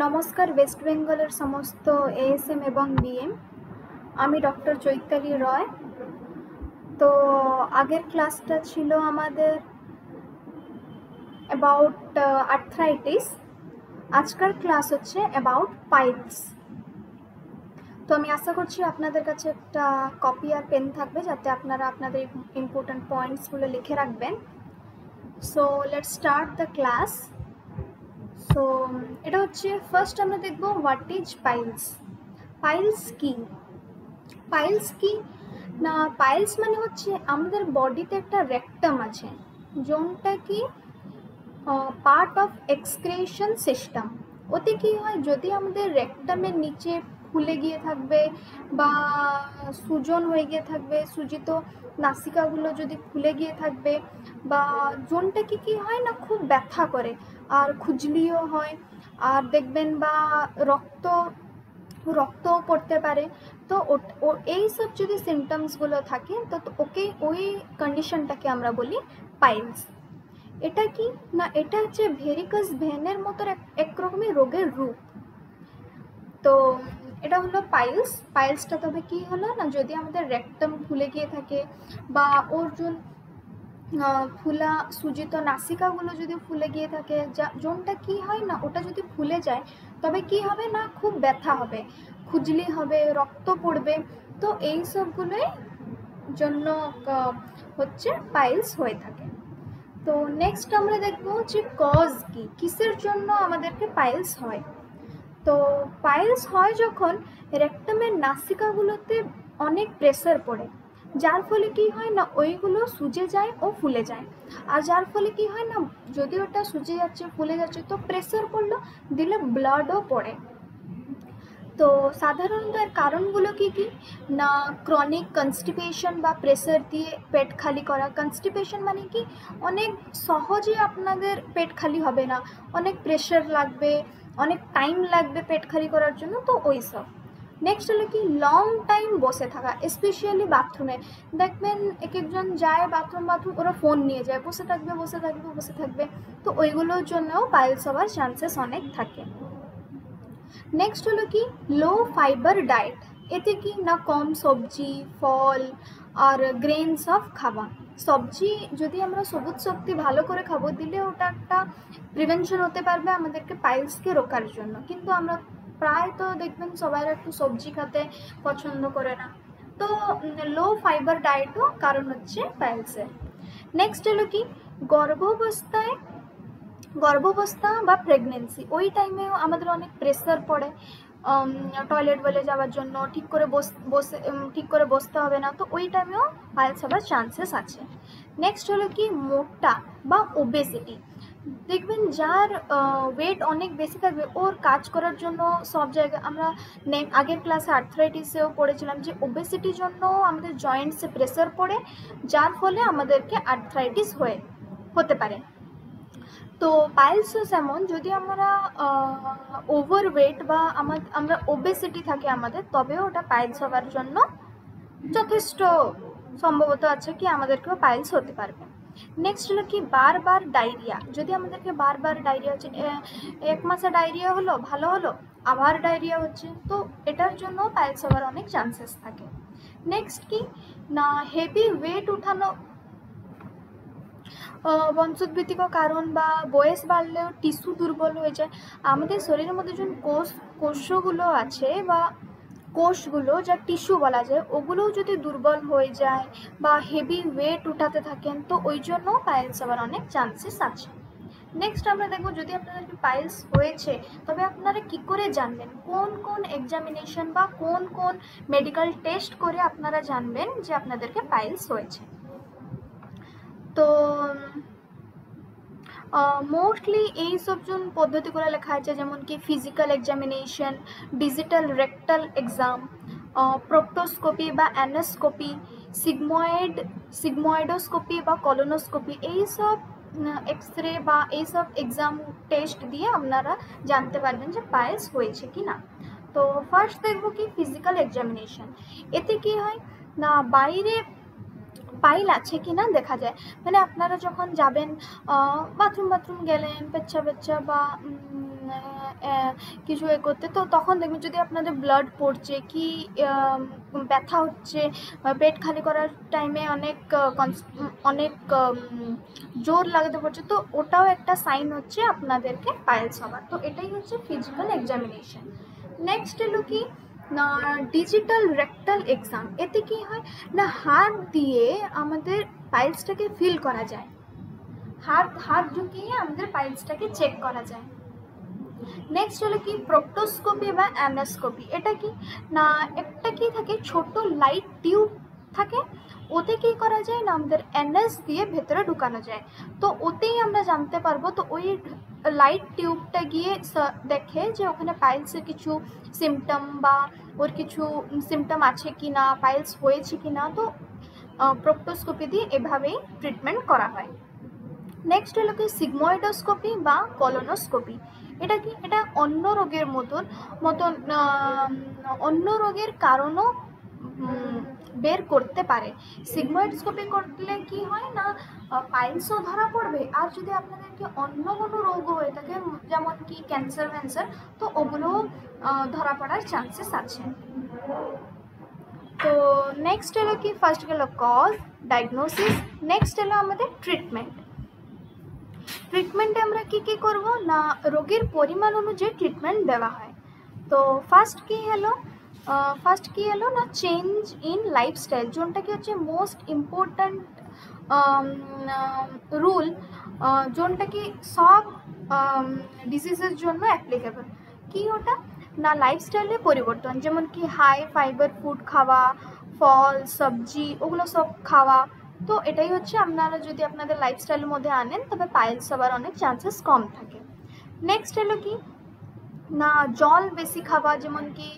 নমস্কার ওয়েস্ট বেঙ্গলের সমস্ত এএসএম এবং বিএম। আমি ডক্টর চৈতালি রয়। তো আগের ক্লাসটা ছিল আমাদের অ্যাবাউট আর্থ্রাইটিস। আজকের ক্লাস হচ্ছে অ্যাবাউট পাইলস। তো আমি আশা করছি আপনাদের কাছে একটা কপি আর পেন থাকবে, যাতে আপনারা আপনাদের ইম্পর্ট্যান্ট পয়েন্টসগুলো লিখে রাখবেন। So let's start the class. So এটা হচ্ছে ফার্স্ট আমরা দেখব হোয়াট ইজ পাইলস। পাইলস কি? পাইলস কি না, পাইলস মানে হচ্ছে আমাদের বডিতে একটা রেকটাম আছে, যোনটা কি পার্ট অফ এক্সক্রিশন সিস্টেম। ওতে কি হয়, যদি আমাদের রেকটামের নিচে ফুলে গিয়ে থাকবে বা সুজন হয়ে গিয়ে থাকবে, সুজিত নাসিকাগুলো যদি ফুলে গিয়ে থাকবে, বা জোনটা কি হয় না, খুব ব্যথা করে আর খুজলিও হয়, আর দেখবেন বা রক্তও পড়তে পারে। তো এই সব যদি সিমটমসগুলো থাকে তো ওই কন্ডিশনটাকে আমরা বলি পাইলস। এটা কি না, এটা হচ্ছে ভেরিকাস ভেনের মতো একরকমের রোগের রূপ। তো এটা হলো পাইলস। পাইলসটা তবে কি হলো না, যদি আমাদের রেকটাম ফুলে গিয়ে থাকে বা অর্জুন ফুলা সুজিত নাসিকাগুলো যদি ফুলে গিয়ে থাকে, জোনটা কি হয় না, ওটা যদি ফুলে যায় তবে কি হবে না, খুব ব্যথা হবে, খুজলি হবে, রক্ত পড়বে। তো এই সবগুলোই জন্য হচ্ছে পাইলস হয়ে থাকে। তো নেক্সট আমরা দেখবো যে কজ কি, কিসের জন্য আমাদেরকে পাইলস হয়। তো পাইলস হয় যখন রেকটামের নাসিকাগুলোতে অনেক প্রেসার পড়ে, যার ফলে কি হয় না, ওইগুলো সুজে যায় ও ফুলে যায়। আর যার ফলে কি হয় না, যদি ওটা সুজে যাচ্ছে ফুলে যাচ্ছে তো প্রেসার পড়লো, দিলে ব্লাডও পড়ে। তো সাধারণত এর কারণগুলো কি কি না, ক্রনিক কনস্টিপেশন বা প্রেসার দিয়ে পেট খালি করা। কনস্টিপেশন মানে কি, অনেক সহজে আপনাদের পেট খালি হবে না, অনেক প্রেসার লাগবে, অনেক টাইম লাগবে পেট খালি করার জন্য, তো ওই সব। নেক্সট হলো কি, লং টাইম বসে থাকা, স্পেশালি বাথরুমে দেখবেন এক একজন যায় বাথরুম ওরা ফোন নিয়ে যায়, বসে থাকবে। তো ওইগুলোর জন্যও পাইলস হওয়ার চান্সেস অনেক থাকে। নেক্সট হলো কি, লো ফাইবার ডায়েট। এতে কি না, কম সবজি ফল আর গ্রেনস অফ খাওয়া। সবজি যদি আমরা সবুজ শক্তি ভালো করে খাবো, দিলে ওটা একটা প্রিভেনশন হতে পারবে আমাদেরকে পাইলসকে রোকার জন্য। কিন্তু আমরা প্রায় তো দেখবেন সবাই একটু সবজি খেতে পছন্দ করে না, তো লো ফাইবার ডায়েটও কারণ হচ্ছে পাইলসের। নেক্সট হলো কি, গর্ভাবস্থা বা প্রেগনেন্সি, ওই টাইমেও আমাদের অনেক প্রেসার পড়ে, টয়লেট বলে যাওয়ার জন্য, ঠিক করে বসতে হবে না, তো ওই টাইমেও পাইলস হওয়ার চান্সেস আছে। নেক্সট হলো কি, মোটা বা ওবেসিটি। দেখবেন যার ওয়েট অনেক বেশি থাকবে, ওর কাজ করার জন্য সব জায়গায় আমরা আগের ক্লাসে আর্থ্রাইটিসেও পড়েছিলাম যে ওবেসিটির জন্য আমাদের জয়েন্টসে প্রেসার পড়ে, যার ফলে আমাদেরকে আর্থ্রাইটিস হতে পারে। তো পাইলসও যেমন, যদি আমরা ওভারওয়েট বা আমরা ওবেসিটি থাকে আমাদের, তবেও ওটা পাইলস হওয়ার জন্য যথেষ্ট সম্ভবত আছে কি আমাদেরকেও পাইলস হতে পারবে। নেক্সট হলো কি, বারবার ডায়রিয়া। যদি আমাদেরকে বারবার ডায়রিয়া হচ্ছে, এক মাসে ডায়রিয়া হলো, ভালো হলো, আবার ডায়রিয়া হচ্ছে, তো এটার জন্য পাইলস হওয়ার অনেক চান্সেস থাকে। নেক্সট কি না, হেভি ওয়েট উঠানো বংশোদ্ভিত্তিক কারণ বা বয়স বাড়লেও টিস্যু দুর্বল হয়ে যায়। আমাদের শরীরের মধ্যে যে কোষগুলো আছে বা কোষগুলো, যা টিস্যু বলা যায়, ওগুলোও যদি দুর্বল হয়ে যায় বা হেভি ওয়েট উঠাতে থাকেন, তো ওই জন্য পাইলস হওয়ার অনেক চান্সেস আছে। নেক্সট আমরা দেখব, যদি আপনাদের পাইলস হয়েছে তবে আপনারা কি করে জানবেন, কোন এক্সামিনেশন বা কোন মেডিকেল টেস্ট করে আপনারা জানবেন যে আপনাদেরকে পাইলস হয়েছে। তো মোস্টলি এই সবজন পদ্ধতিগুলো লেখা আছে, যেমন কি physical examination, digital rectal exam, proctoscopy বা অ্যানোস্কোপি, সিগময়েডোস্কোপি বা কলোনোস্কোপি, এইসব এক্সরে বা এইসব এক্সাম টেস্ট দিয়ে আপনারা জানতে পারবেন যে পাইলস হয়েছে কি না। তো ফার্স্ট দেখবো কি, ফিজিক্যাল এক্সামিনেশন। এতে কি হয় না, বাইরে পাইল আছে কি না দেখা যায়। মানে আপনারা যখন যাবেন, বাথরুম গেলেন, পেচ্ছা বা কিছু এ করতে, তো তখন দেখবেন যদি আপনাদের ব্লাড পড়ছে কি ব্যথা হচ্ছে, পেট খালি করার টাইমে অনেক জোর লাগাতে পড়ছে, তো ওটাও একটা সাইন হচ্ছে আপনাদেরকে পাইলস হবার। তো এটাই হচ্ছে ফিজিক্যাল এক্সামিনেশন। নেক্সট হলো কি না ডিজিটাল রেক্টাল এক্সাম। এতে কি হয় না হাত দিয়ে আমাদের পাইলসটাকে ফিল করা যায়, হাত ঢুকিয়ে আমাদের পাইলসটাকে চেক করা যায়। নেক্সট হলো কি প্রোক্টোস্কোপি বা অ্যানাস্কোপি। এটা কি না একটা কি থাকে ছোট লাইট টিউব থাকে, ওতে কি করা যায় না আমাদের অ্যানাস দিয়ে ভেতরে ঢুকানো যায়, তো ওতেই আমরা জানতে পারবো। তো ওই লাইট টিউবটা গিয়ে দেখে যে ওখানে পাইলসের কিছু সিমটম বা ওর কিছু সিমটম আছে কি না, পাইলস হয়েছে কি না, তো প্রোক্টোস্কোপি দিয়ে এভাবেই ট্রিটমেন্ট করা হয়। নেক্সট হলো কি সিগময়েডোস্কোপি বা কলোনোস্কোপি। এটা কি এটা অন্য রোগের মতন অন্য রোগের কারণও বের করতে পারে। সিগময়েডোস্কোপি করলে কি হয় না পাইলসও ধরা পড়বে, আর যদি আপনাদেরকে অন্য কোনো রোগ হয়ে থাকে যেমন কি ক্যান্সার তো ওগুলোও ধরা পড়ার চান্সেস আছে। তো নেক্সট হলো কি ফার্স্ট গেল কজ ডায়াগনোসিস, নেক্সট হলো আমাদের ট্রিটমেন্টে আমরা কি করব না রোগের পরিমাণ অনুযায়ী ট্রিটমেন্ট দেওয়া হয়। তো ফার্স্ট কি হলো না চেঞ্জ ইন লাইফস্টাইল, যোনটা কি হচ্ছে মোস্ট ইম্পর্ট্যান্ট রুল, যোনটা কি সব ডিজিজের জন্য অ্যাপ্লিকেবল। কি ওটা না লাইফস্টাইলে পরিবর্তন, যেমন কি হাই ফাইবার ফুড খাওয়া, ফল সবজি ওগুলো সব খাওয়া। তো এটাই হচ্ছে আপনারা যদি আপনাদের লাইফস্টাইলের মধ্যে আনেন তবে পাইলস হবার অনেক চান্সেস কম থাকে। নেক্সট হলো কি না জল বেশি খাওয়া, যেমন কি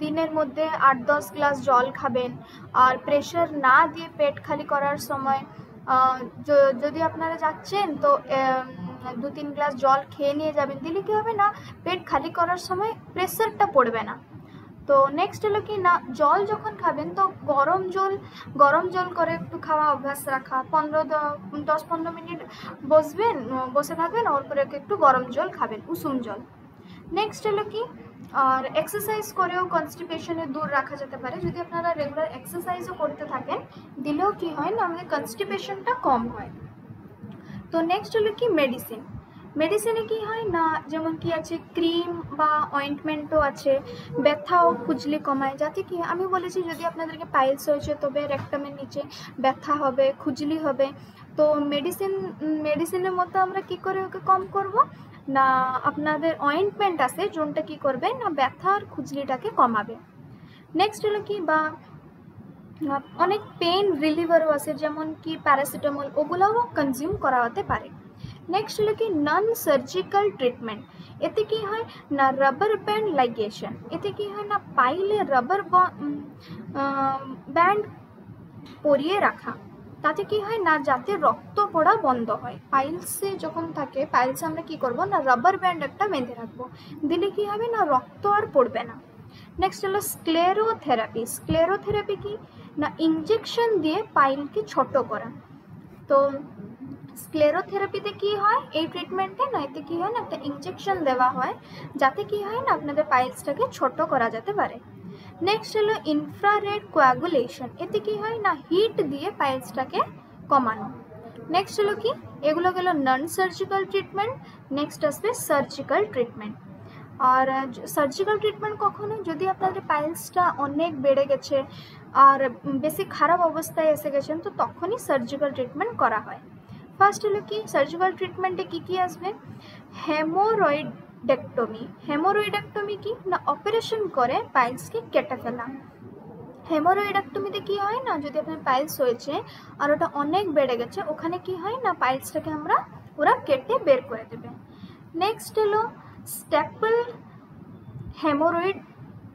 দিনের মধ্যে 8-10 গ্লাস জল খাবেন, আর প্রেশার না দিয়ে পেট খালি করার সময় যদি আপনারা যাচ্ছেন তো 2-3 গ্লাস জল খেয়ে নিয়ে যাবেন, দিলে কি হবে না পেট খালি করার সময় প্রেশারটা পড়বে না। তো নেক্সট হলো কি না জল যখন খাবেন তো গরম জল করে একটু খাওয়া অভ্যাস রাখা, 10-15 মিনিট বসে থাকবেন, ওর পরে একটু গরম জল খাবেন, উষুম জল। নেক্সট হলো কি আর এক্সারসাইজ করেও কনস্টিপেশনে দূর রাখা যেতে পারে, যদি আপনারা রেগুলার এক্সারসাইজও করতে থাকেন দিলেও কি হয় না আমাদের কনস্টিপেশনটা কম হয়। তো নেক্সট হলো কি মেডিসিনে কি হয় না যেমন কি আছে ক্রিম বা অয়েন্টমেন্টও আছে, ব্যথা ও খুজলি কমায়, যাতে কি আমি বলেছি যদি আপনাদেরকে পাইলস হয়েছে তবে রেক্টামের নিচে ব্যথা হবে, খুজলি হবে, তো মেডিসিনের মতো আমরা কি করে ওকে কম করব না আপনাদের অয়েন্টমেন্ট আছে যোনটা কি করবে না ব্যথা আর খুজলিটাকে কমাবে। নেক্সট হলো কি বা অনেক পেন রিলিভারও আছে যেমন কি প্যারাসিটামল, ওগুলোও কনজিউম করা হতে পারে। নেক্সট হলো কি নন সার্জিক্যাল ট্রিটমেন্ট। এতে কি হয় না রাবার ব্যান্ড লাইগেশন, এতে কি হয় না পাইলে রাবার ব্যান্ড পরিয়ে রাখা, তাতে কি হয় না যাতে রক্ত পড়া বন্ধ হয়। পাইলসে যখন থাকে পাইলসে আমরা কি করব না রাবার ব্যান্ড একটা বেঁধে রাখবো, দিলে কি হবে না রক্ত আর পড়বে না। নেক্সট হলো স্ক্লেরোথেরাপি কি না ইঞ্জেকশন দিয়ে পাইলকে ছোট করা। তো স্ক্লেরোথেরাপিতে কি হয় এই ট্রিটমেন্টে না এতে কি হয় না একটা ইঞ্জেকশন দেওয়া হয় যাতে কি হয় না আপনাদের পাইলসটাকে ছোট করা যেতে পারে। নেক্সট হলো ইনফ্রারেড কোয়াগুলেশন, এতে কি হয় না হিট দিয়ে পাইলসটাকে কমানো। নেক্সট হলো কি এগুলো গেল নন সার্জিক্যাল ট্রিটমেন্ট। নেক্সট আসবে সার্জিক্যাল ট্রিটমেন্ট। আর সার্জিক্যাল ট্রিটমেন্ট কখনো যদি আপনাদের পাইলসটা অনেক বেড়ে গেছে আর বেশি খারাপ অবস্থায় এসে গেছেন তো তখনই সার্জিক্যাল ট্রিটমেন্ট করা হয়। ফার্স্ট হলো কি সার্জিক্যাল ট্রিটমেন্টে কী আসবে হেমোরয়েডেক্টমি কি না অপারেশন করে পাইলসকে কেটে ফেলা। হেমোরয়েডেক্টমিতে কি হয় না যদি আপনার পাইলস হয়েছে আর ওটা অনেক বেড়ে গেছে ওখানে কি হয় না পাইলসটাকে আমরা ওরা কেটে বের করে দেবে। নেক্সট হলো স্ট্যাপল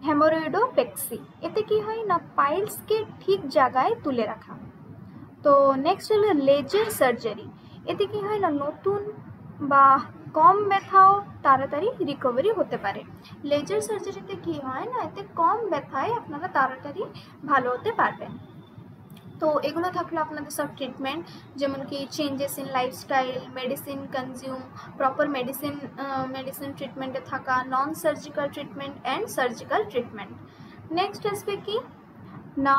হেমোরয়েডোপেক্সি, এতে কি হয় না পাইলসকে ঠিক জায়গায় তুলে রাখা। তো নেক্সট হলো লেজার সার্জারি, এতে কি হয় না নতুন বা কম ব্যথাও তাড়াতাড়ি রিকভারি হতে পারে। লেজার সার্জারিতে কি হয় না এতে কম ব্যথায় আপনারা তাড়াতাড়ি ভালো হতে পারবেন। তো এগুলো থাকলো আপনাদের সব ট্রিটমেন্ট, যেমন কি changes in lifestyle, medicine consume, proper medicine ট্রিটমেন্টে থাকা, non surgical treatment and surgical treatment. Next আসবে কি না,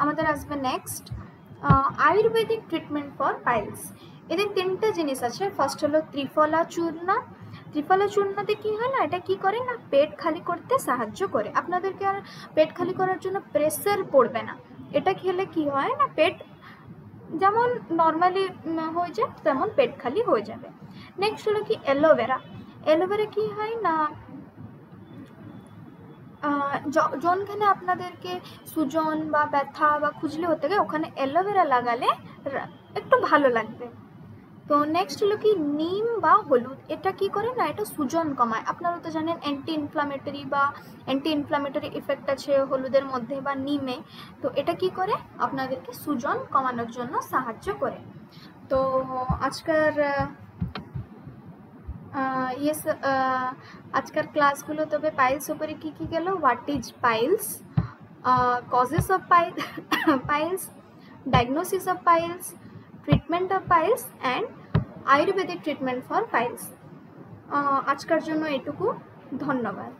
আমাদের আসবে next Ayurvedic treatment for piles. এদের তিনটা জিনিস আছে। ফার্স্ট হলো ত্রিফলা চূর্ণ। ত্রিফলা চূর্ণতে কি হয় না, এটা কি করে না, পেট খালি করতে সাহায্য করে। আপনাদেরকে আর পেট খালি করার জন্য প্রেসার পড়বে না। এটা খেলে কি হয় না, পেট যেমন নর্মালি হয়ে যায় তেমন পেট খালি হয়ে যাবে। নেক্সট হলো কি অ্যালোভেরা। অ্যালোভেরা কি হয় না, যখনখানে আপনাদেরকে সুজন বা ব্যথা বা খুজলি হতে গেলে ওখানে অ্যালোভেরা লাগালে একটু ভালো লাগবে। তো নেক্সট হলো কি নিম বা হলুদ। এটা কি করে না, এটা সুজন কমায়। আপনারা তো জানেন অ্যান্টি ইনফ্লামেটরি ইফেক্ট আছে হলুদের মধ্যে বা নিমে। তো এটা কি করে, আপনাদেরকে সুজন কমানোর জন্য সাহায্য করে। তো আজকের ক্লাসগুলো তবে পাইলস উপরে কি কি গেল, what is piles, causes of piles, diagnosis of piles, treatment of piles and Ayurvedic treatment for piles. আজকের জন্য এটুকু, ধন্যবাদ।